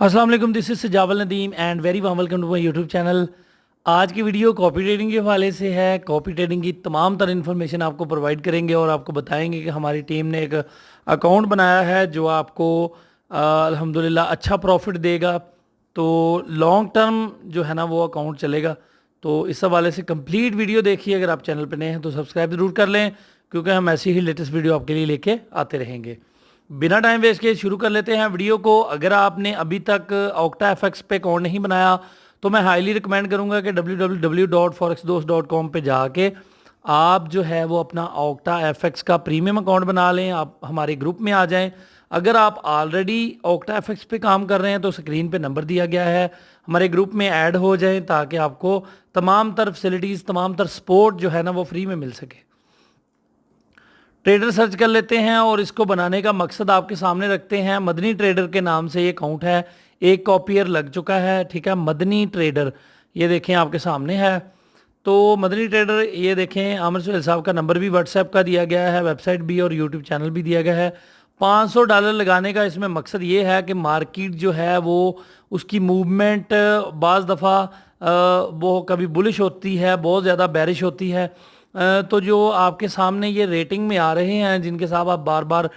अस्सलाम वालेकुम, this is Sajawal Nadeem and very warm welcome to my YouTube channel. आज की वीडियो कॉपी ट्रेडिंग के हवाले से है। कॉपी ट्रेडिंग की तमाम तरह इन्फॉर्मेशन आपको प्रोवाइड करेंगे और आपको बताएंगे कि हमारी टीम ने एक अकाउंट बनाया है जो आपको अल्हम्दुलिल्लाह अच्छा प्रॉफिट देगा। तो लॉन्ग टर्म जो है ना वो अकाउंट चलेगा। तो इस हवाले से कंप्लीट वीडियो देखिए। अगर आप चैनल पर नए हैं तो सब्सक्राइब ज़रूर कर लें, क्योंकि हम ऐसी ही लेटेस्ट वीडियो आपके लिए लेके आते रहेंगे। बिना टाइम वेस्ट के शुरू कर लेते हैं वीडियो को। अगर आपने अभी तक ऑक्टा एफएक्स पे अकाउंट नहीं बनाया तो मैं हाईली रिकमेंड करूंगा कि www.forexdos.com पे जाके आप जो है वो अपना ऑक्टा एफएक्स का प्रीमियम अकाउंट बना लें। आप हमारे ग्रुप में आ जाएं। अगर आप ऑलरेडी ऑक्टा एफएक्स पे काम कर रहे हैं तो स्क्रीन पे नंबर दिया गया है, हमारे ग्रुप में ऐड हो जाएं ताकि आपको तमाम तर फैसिलिटीज़, तमाम तर सपोर्ट जो है ना वो फ्री में मिल सके। ट्रेडर सर्च कर लेते हैं और इसको बनाने का मकसद आपके सामने रखते हैं। मदनी ट्रेडर के नाम से ये अकाउंट है, एक कॉपियर लग चुका है, ठीक है। मदनी ट्रेडर ये देखें आपके सामने है। तो मदनी ट्रेडर ये देखें, आमिर सुहेल साहब का नंबर भी व्हाट्सएप का दिया गया है, वेबसाइट भी और यूट्यूब चैनल भी दिया गया है। $500 लगाने का इसमें मकसद ये है कि मार्केट जो है वो उसकी मूवमेंट बाज़ दफ़ा वो कभी बुलिश होती है, बहुत ज़्यादा बैरिश होती है। तो जो आपके सामने ये रेटिंग में आ रहे हैं जिनके साथ आप बार बार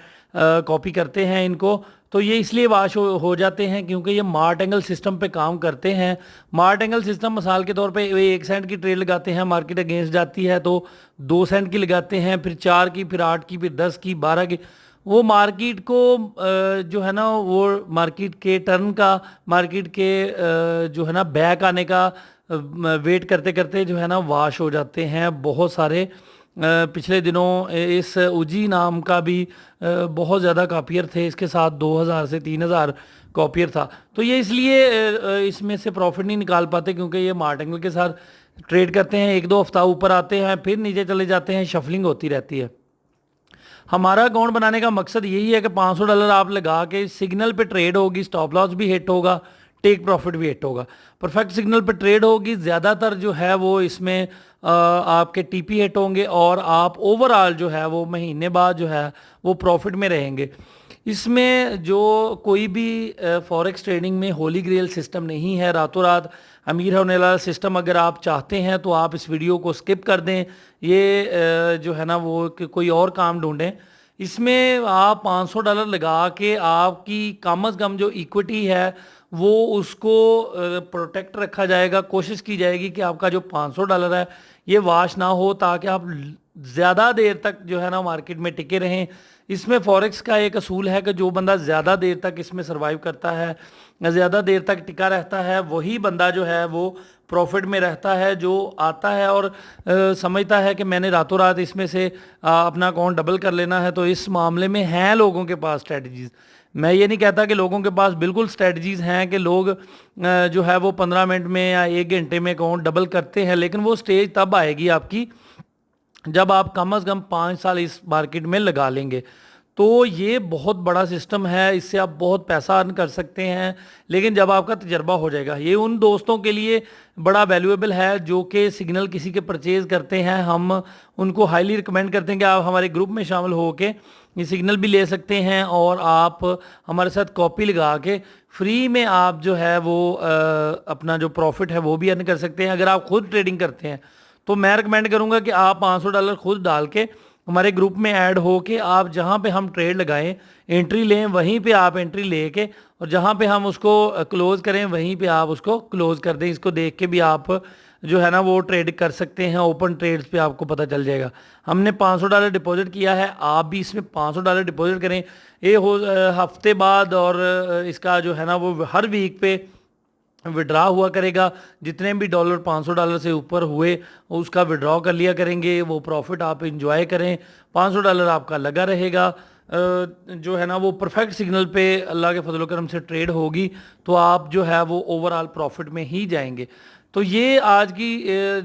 कॉपी करते हैं इनको, तो ये इसलिए वाश हो जाते हैं क्योंकि ये मार्ट एंगल सिस्टम पे काम करते हैं। मार्ट एंगल सिस्टम मिसाल के तौर पे वे 1 सेंट की ट्रेड लगाते हैं, मार्केट अगेंस्ट जाती है तो 2 सेंट की लगाते हैं, फिर 4 की, फिर 8 की, फिर 10 की, 12 की। वो मार्केट को जो है ना वो मार्केट के टर्न का, मार्केट के जो है ना बैक आने का वेट करते करते जो है ना वाश हो जाते हैं बहुत सारे। पिछले दिनों इस उजी नाम का भी बहुत ज़्यादा कॉपियर थे, इसके साथ 2000 से 3000 कॉपियर था। तो ये इसलिए इसमें से प्रॉफिट नहीं निकाल पाते क्योंकि ये मार्टिंगल के साथ ट्रेड करते हैं, 1-2 हफ्ता ऊपर आते हैं, फिर नीचे चले जाते हैं, शफलिंग होती रहती है। हमारा अकाउंट बनाने का मकसद यही है कि $500 आप लगा के सिग्नल पे ट्रेड होगी, स्टॉप लॉस भी हिट होगा, टेक प्रॉफिट भी हिट होगा, परफेक्ट सिग्नल पे ट्रेड होगी। ज़्यादातर जो है वो इसमें आपके टीपी हिट होंगे और आप ओवरऑल जो है वो महीने बाद जो है वो प्रॉफिट में रहेंगे। इसमें जो कोई भी फॉरेक्स ट्रेडिंग में होली ग्रेल सिस्टम नहीं है, रातों रात अमीर होने वाला सिस्टम। अगर आप चाहते हैं तो आप इस वीडियो को स्किप कर दें, ये जो है ना वो कोई और काम ढूंढें। इसमें आप $500 लगा के आपकी कम अज़ कम जो इक्विटी है वो उसको प्रोटेक्ट रखा जाएगा। कोशिश की जाएगी कि आपका जो $500 है ये वाश ना हो, ताकि आप ज़्यादा देर तक जो है ना मार्केट में टिके रहें। इसमें फॉरेक्स का एक असूल है कि जो बंदा ज़्यादा देर तक इसमें सरवाइव करता है, ज़्यादा देर तक टिका रहता है, वही बंदा जो है वो प्रॉफिट में रहता है। जो आता है और समझता है कि मैंने रातों रात इसमें से अपना अकाउंट डबल कर लेना है, तो इस मामले में हैं लोगों के पास स्ट्रेटजीज़। मैं ये नहीं कहता कि लोगों के पास बिल्कुल स्ट्रेटजीज़ हैं कि लोग जो है वो 15 मिनट में या 1 घंटे में अकाउंट डबल करते हैं, लेकिन वो स्टेज तब आएगी आपकी जब आप कम अज़ कम 5 साल इस मार्केट में लगा लेंगे। तो ये बहुत बड़ा सिस्टम है, इससे आप बहुत पैसा अर्न कर सकते हैं, लेकिन जब आपका तजर्बा हो जाएगा। ये उन दोस्तों के लिए बड़ा वैल्यूएबल है जो कि सिग्नल किसी के परचेज़ करते हैं। हम उनको हाईली रिकमेंड करते हैं कि आप हमारे ग्रुप में शामिल हो के ये सिग्नल भी ले सकते हैं और आप हमारे साथ कॉपी लगा के फ्री में आप जो है वो अपना जो प्रॉफिट है वो भी अर्न कर सकते हैं। अगर आप खुद ट्रेडिंग करते हैं तो मैं रिकमेंड करूंगा कि आप $500 खुद डाल के हमारे ग्रुप में ऐड हो के आप जहां पे हम ट्रेड लगाएं एंट्री लें, वहीं पे आप एंट्री लेके और जहां पे हम उसको क्लोज करें वहीं पे आप उसको क्लोज कर दें। इसको देख के भी आप जो है ना वो ट्रेड कर सकते हैं। ओपन ट्रेड्स पे आपको पता चल जाएगा। हमने $500 डिपॉजिट किया है, आप भी इसमें $500 डिपॉजिट करें। ये हो हफ्ते बाद और इसका जो है ना वो हर वीक पे विड्रा हुआ करेगा। जितने भी डॉलर $500 से ऊपर हुए उसका विड्रॉ कर लिया करेंगे, वो प्रॉफिट आप इंजॉय करें। $500 आपका लगा रहेगा। जो है ना वो परफेक्ट सिग्नल पे अल्लाह के फजल करम से ट्रेड होगी तो आप जो है वो ओवरऑल प्रॉफिट में ही जाएंगे। तो ये आज की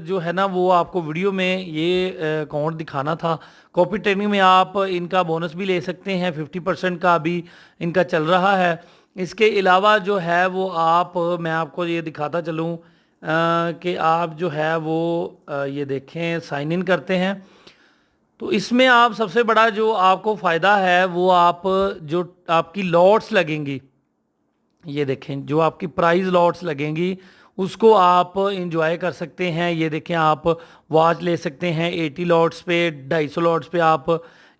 जो है ना वो आपको वीडियो में ये अकाउंट दिखाना था। कॉपी ट्रेडिंग में आप इनका बोनस भी ले सकते हैं, 50% का अभी इनका चल रहा है। इसके अलावा जो है वो आप, मैं आपको ये दिखाता चलूँ कि आप जो है वो ये देखें साइन इन करते हैं तो इसमें आप सबसे बड़ा जो आपको फ़ायदा है वो आप जो आपकी लॉट्स लगेंगी, ये देखें जो आपकी प्राइस लॉट्स लगेंगी उसको आप इंजॉय कर सकते हैं। ये देखें आप वॉच ले सकते हैं 80 लॉट्स पे, 250 लॉट्स पे। आप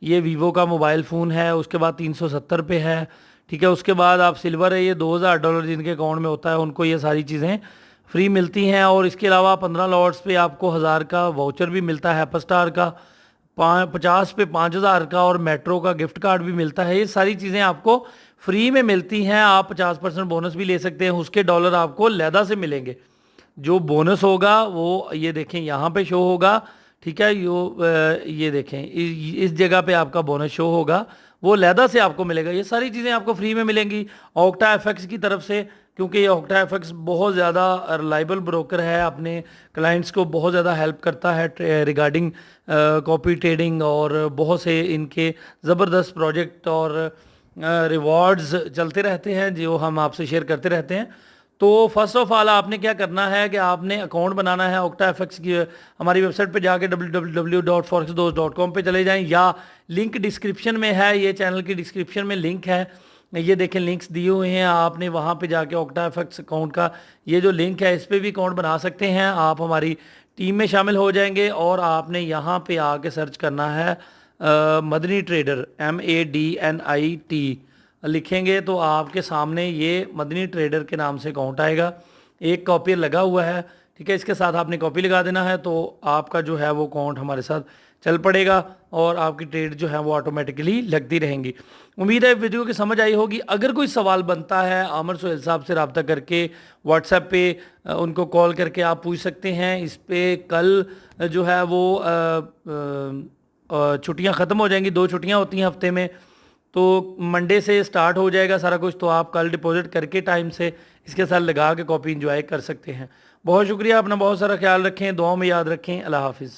ये वीवो का मोबाइल फ़ोन है, उसके बाद 370 पे है, ठीक है। उसके बाद आप सिल्वर है, ये $2000 जिनके अकाउंट में होता है उनको ये सारी चीज़ें फ्री मिलती हैं। और इसके अलावा 15 लॉट्स पे आपको 1000 का वाउचर भी मिलता है, एप्पल स्टार का 50 पे 5000 का, और मेट्रो का गिफ्ट कार्ड भी मिलता है। ये सारी चीज़ें आपको फ्री में मिलती हैं। आप 50% बोनस भी ले सकते हैं, उसके डॉलर आपको लैदा से मिलेंगे। जो बोनस होगा वो ये देखें यहाँ पे शो होगा, ठीक है। ये देखें इस जगह पे आपका बोनस शो होगा, वो लैदा से आपको मिलेगा। ये सारी चीज़ें आपको फ्री में मिलेंगी ऑक्टा एफएक्स की तरफ से, क्योंकि ये ऑक्टा एफएक्स बहुत ज़्यादा रिलायबल ब्रोकर है, अपने क्लाइंट्स को बहुत ज़्यादा हेल्प करता है रिगार्डिंग कॉपी ट्रेडिंग, और बहुत से इनके ज़बरदस्त प्रोजेक्ट और रिवॉर्ड्स चलते रहते हैं जो हम आपसे शेयर करते रहते हैं। तो फर्स्ट ऑफ ऑल आपने क्या करना है कि आपने अकाउंट बनाना है ऑक्टा एफएक्स की। हमारी वेबसाइट पे जाके www.forexdos.com पे चले जाएं, या लिंक डिस्क्रिप्शन में है, ये चैनल की डिस्क्रिप्शन में लिंक है, ये देखें लिंक्स दिए हुए हैं। आपने वहाँ पे जाके ऑक्टा एफएक्स अकाउंट का ये जो लिंक है इस पर भी अकाउंट बना सकते हैं। आप हमारी टीम में शामिल हो जाएंगे, और आपने यहाँ पे आके सर्च करना है मदनी ट्रेडर, MADNIT लिखेंगे तो आपके सामने ये मदनी ट्रेडर के नाम से अकाउंट आएगा। एक कॉपी लगा हुआ है, ठीक है। इसके साथ आपने कॉपी लगा देना है, तो आपका जो है वो अकाउंट हमारे साथ चल पड़ेगा, और आपकी ट्रेड जो है वो ऑटोमेटिकली लगती रहेंगी। उम्मीद है वीडियो की समझ आई होगी। अगर कोई सवाल बनता है आमिर सोहेल साहब से रब्ता करके व्हाट्सएप पे उनको कॉल करके आप पूछ सकते हैं। इस पे कल जो है वो छुट्टियां ख़त्म हो जाएंगी, 2 छुट्टियां होती हैं हफ्ते में, तो मंडे से स्टार्ट हो जाएगा सारा कुछ। तो आप कल डिपॉजिट करके टाइम से इसके साथ लगा के कॉपी इंजॉय कर सकते हैं। बहुत शुक्रिया, अपना बहुत सारा ख्याल रखें, दुआओं में याद रखें। अल्लाह हाफिज़।